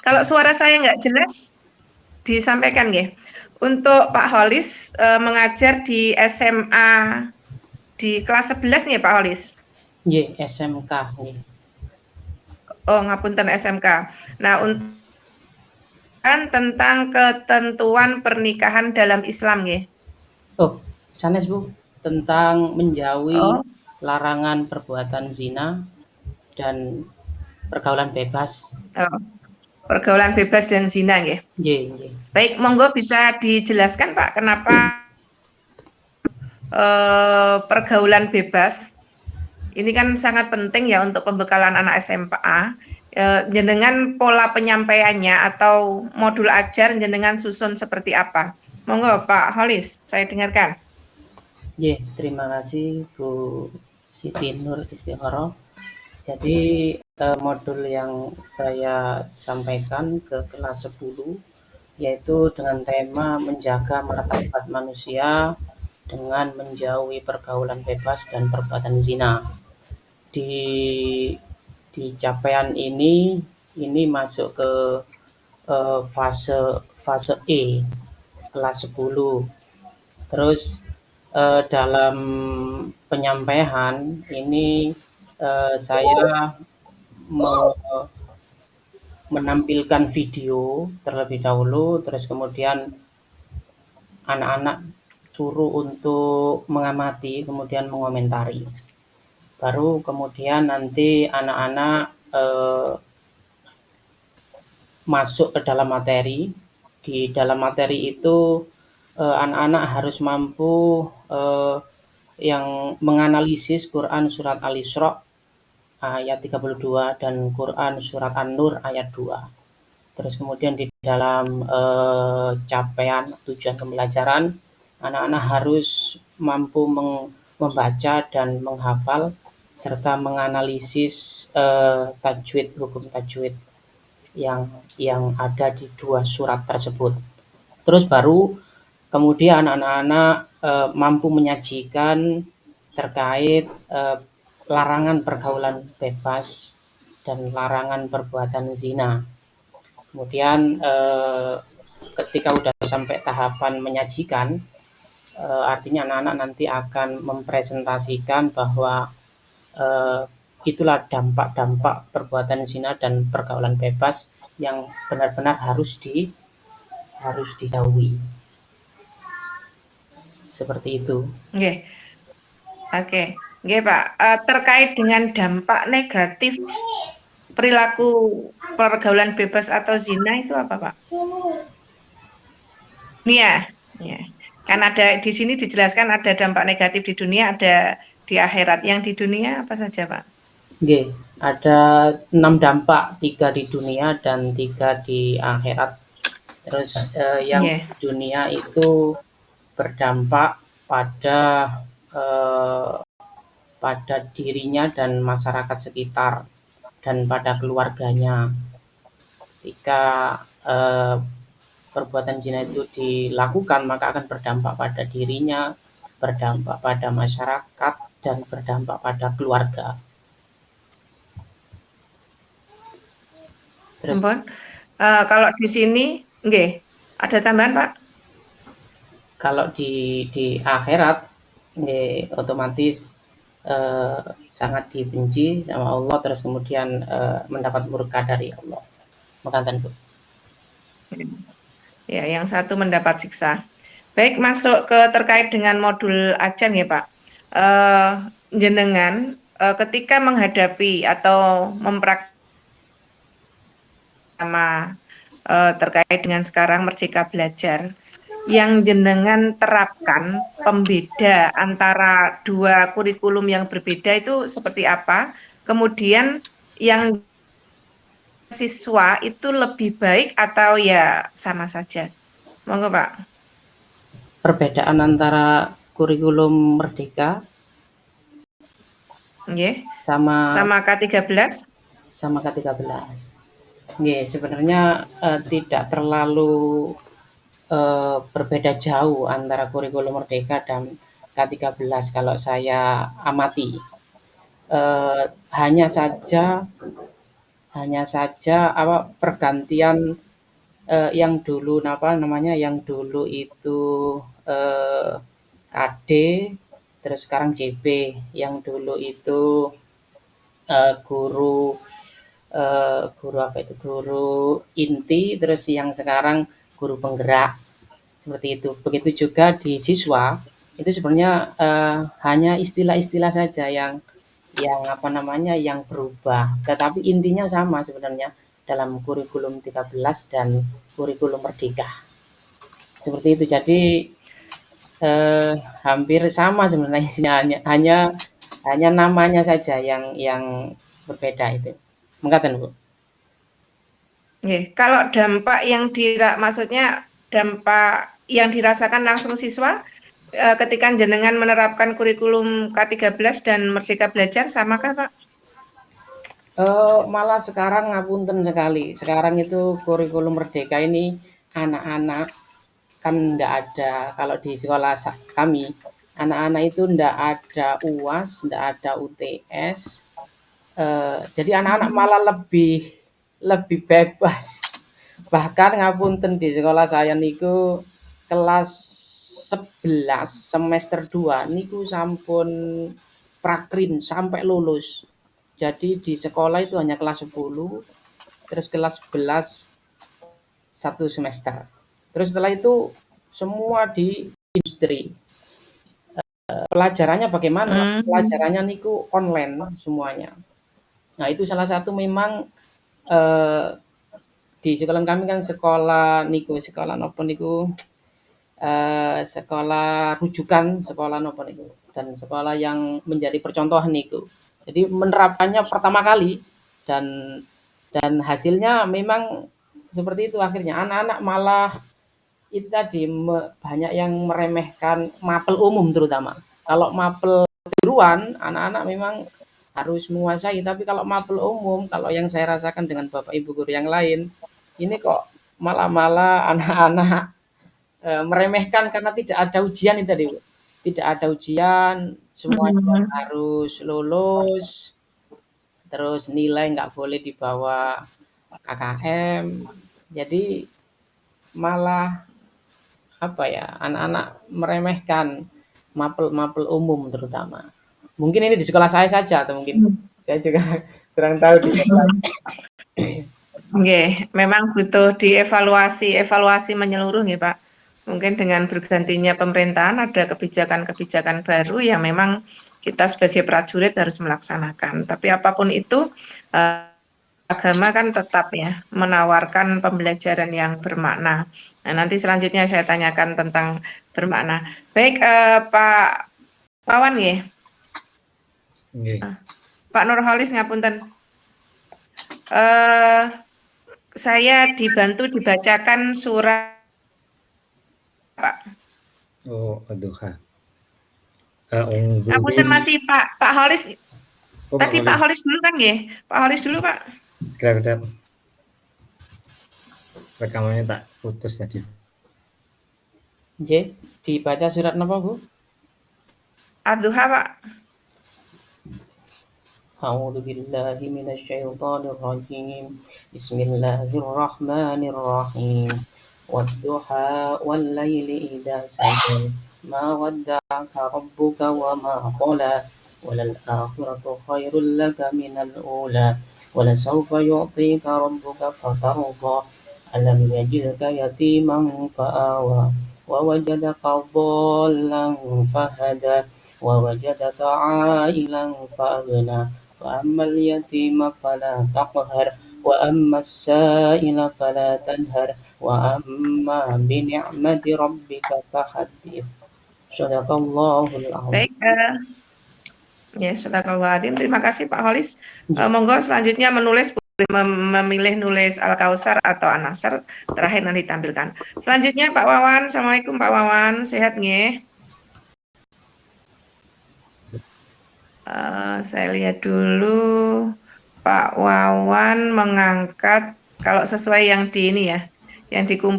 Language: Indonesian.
Kalau suara saya nggak jelas, disampaikan nggih. Untuk Pak Holis mengajar di SMA di kelas 11 nggih Pak Holis? Nggih, SMK nggih. Oh, ngapunten SMK. Nah, untuk tentang ketentuan pernikahan dalam Islam nggih. Oh, sanes Bu, tentang menjauhi Oh, larangan perbuatan zina dan pergaulan bebas. oh, pergaulan bebas dan zina nggih. Nggih nggih. Baik, monggo bisa dijelaskan Pak, kenapa pergaulan bebas ini kan sangat penting ya untuk pembekalan anak SMA. Jenengan pola penyampaiannya atau modul ajar jenengan susun seperti apa? Monggo Pak Holis, saya dengarkan. Nggih, terima kasih Bu Siti Nur Istihoro. Jadi, modul yang saya sampaikan ke kelas 10 yaitu dengan tema menjaga martabat manusia dengan menjauhi pergaulan bebas dan perbuatan zina. Di capaian ini masuk ke fase fase E kelas 10. Terus dalam penyampaian ini saya me- menampilkan video terlebih dahulu, terus kemudian anak-anak suruh untuk mengamati, kemudian mengomentari. Baru kemudian nanti anak-anak masuk ke dalam materi. Di dalam materi itu anak-anak harus mampu eh, yang menganalisis Quran surat Al-Isra ayat 32 dan Quran surat An-Nur ayat 2. Terus kemudian di dalam capaian tujuan pembelajaran, anak-anak harus mampu membaca dan menghafal serta menganalisis tajwid, hukum tajwid yang ada di dua surat tersebut. Terus baru kemudian anak-anak mampu menyajikan terkait larangan pergaulan bebas dan larangan perbuatan zina. Kemudian ketika udah sampai tahapan menyajikan, artinya anak-anak nanti akan mempresentasikan bahwa eh, itulah dampak-dampak perbuatan zina dan pergaulan bebas yang benar-benar harus dijauhi. Seperti itu. Nggih, oke. Nggih Pak, terkait dengan dampak negatif perilaku pergaulan bebas atau zina itu apa Pak? Dunia. Ya. Kan ada di sini dijelaskan ada dampak negatif di dunia, ada di akhirat. Yang di dunia apa saja Pak? Oke, ada 6 dampak, 3 di dunia dan 3 di akhirat. Terus yang Nggih. di dunia itu berdampak pada eh, pada dirinya dan masyarakat sekitar dan pada keluarganya. Jika eh, perbuatan zina itu dilakukan, maka akan berdampak pada dirinya, berdampak pada masyarakat, dan berdampak pada keluarga. Terus Ampun. Kalau di sini, nggih, ada tambahan Pak? kalau di akhirat, otomatis eh, sangat dibenci sama Allah, terus kemudian mendapat murka dari Allah. Maka Bu. Ya, yang satu mendapat siksa. Baik, masuk ke terkait dengan modul ajan ya Pak. Eh, Jenengan ketika menghadapi atau mempraktikkan terkait dengan sekarang Merdeka Belajar, yang jenengan terapkan pembeda antara dua kurikulum yang berbeda itu seperti apa? Kemudian yang siswa itu lebih baik atau ya sama saja? Monggo Pak. Perbedaan antara kurikulum Merdeka Nggih. sama Sama K13? K13. Sebenarnya tidak terlalu berbeda jauh antara kurikulum Merdeka dan K13 kalau saya amati. Hanya saja hanya saja pergantian yang dulu apa namanya yang dulu itu eh, KD terus sekarang JP, yang dulu itu guru guru apa itu guru inti, terus yang sekarang guru penggerak seperti itu. Begitu juga di siswa itu sebenarnya hanya istilah-istilah saja yang apa namanya yang berubah, tetapi intinya sama sebenarnya dalam kurikulum 13 dan kurikulum Merdeka. Seperti itu. Jadi eh, hampir sama sebenarnya hanya hanya hanya namanya saja yang berbeda itu. Mengatakan Bu. Nggih, kalau dampak yang maksudnya dampak yang dirasakan langsung siswa ketika jenengan menerapkan kurikulum K13 dan Merdeka Belajar samakah, Pak? Malah sekarang ngapunten sekali. Sekarang itu kurikulum Merdeka ini anak-anak kan ndak ada kalau di sekolah kami, anak-anak itu ndak ada UAS, ndak ada UTS, jadi anak-anak malah lebih lebih bebas. Bahkan ngapunten di sekolah saya niku kelas 11 semester 2 niku sampun prakrin sampai lulus. Jadi di sekolah itu hanya kelas 10, terus kelas 11 satu semester. Terus setelah itu semua di industri. Pelajarannya bagaimana? Hmm. Pelajarannya niku online semuanya. Nah, itu salah satu memang eh, di sekolah kami kan sekolah niku, sekolah nopo niku sekolah rujukan, sekolah nopo niku dan sekolah yang menjadi percontohan niku. Jadi menerapkannya pertama kali dan hasilnya memang seperti itu akhirnya anak-anak malah itu tadi banyak yang meremehkan mapel umum terutama. Kalau mapel kejuruan anak-anak memang harus menguasai, tapi kalau mapel umum, kalau yang saya rasakan dengan Bapak Ibu guru yang lain, ini kok malah-malah anak-anak meremehkan karena tidak ada ujian itu tadi, Bu. Tidak ada ujian, semuanya Hmm. harus lulus, terus nilai nggak boleh di bawah KKM. Jadi malah apa ya, anak-anak meremehkan mapel-mapel umum terutama. Mungkin ini di sekolah saya saja atau mungkin saya juga kurang tahu di sekolah. Nggih, memang butuh dievaluasi, evaluasi menyeluruh nggih, Pak. Mungkin dengan bergantinya pemerintahan ada kebijakan-kebijakan baru yang memang kita sebagai prajurit harus melaksanakan. Tapi apapun itu, eh, agama kan tetap ya menawarkan pembelajaran yang bermakna. Nah, nanti selanjutnya saya tanyakan tentang bermakna. Baik, Pak Wawan nggih. Nggih. Pak Nurholis ngapunten. Eh, saya dibantu dibacakan surat, Pak. Oh, Ad-Duha. A'udzu Ngapunten masih Pak Holis. Oh, Pak Tadi Pak Khalid. Holis dulu kan nggih? Pak Holis dulu, Pak. Sebentar, rekamannya tak putus tadi. J, dibaca surat apa, Bu? Ad-Duha, Pak. أعوذ بالله من الشيطان الرجيم بسم الله الرحمن الرحيم والضحى والليل إذا سجى ما ودعك ربك وما قلى وللآخرة خير لك من الأولى ولسوف يعطيك ربك فترضى ألم يجدك يتيما فآوى ووجدك ضالا فهدى ووجدك عائلا فأغنى فأما اليتيم فلا تقهر وأما السائل فلا تنهر وأما بنعمة ربك فحدث صدق الله العظيم. Baik, ya, sadaqallahul terima kasih Pak Holis. Monggo selanjutnya memilih nulis Al-Kausar atau An-Nasr, terakhir nanti tampilkan. Selanjutnya Pak Wawan. Assalamualaikum Pak Wawan, sehat nggih? Saya lihat dulu. Pak Wawan mengangkat kalau sesuai yang di ini ya, yang dikumpul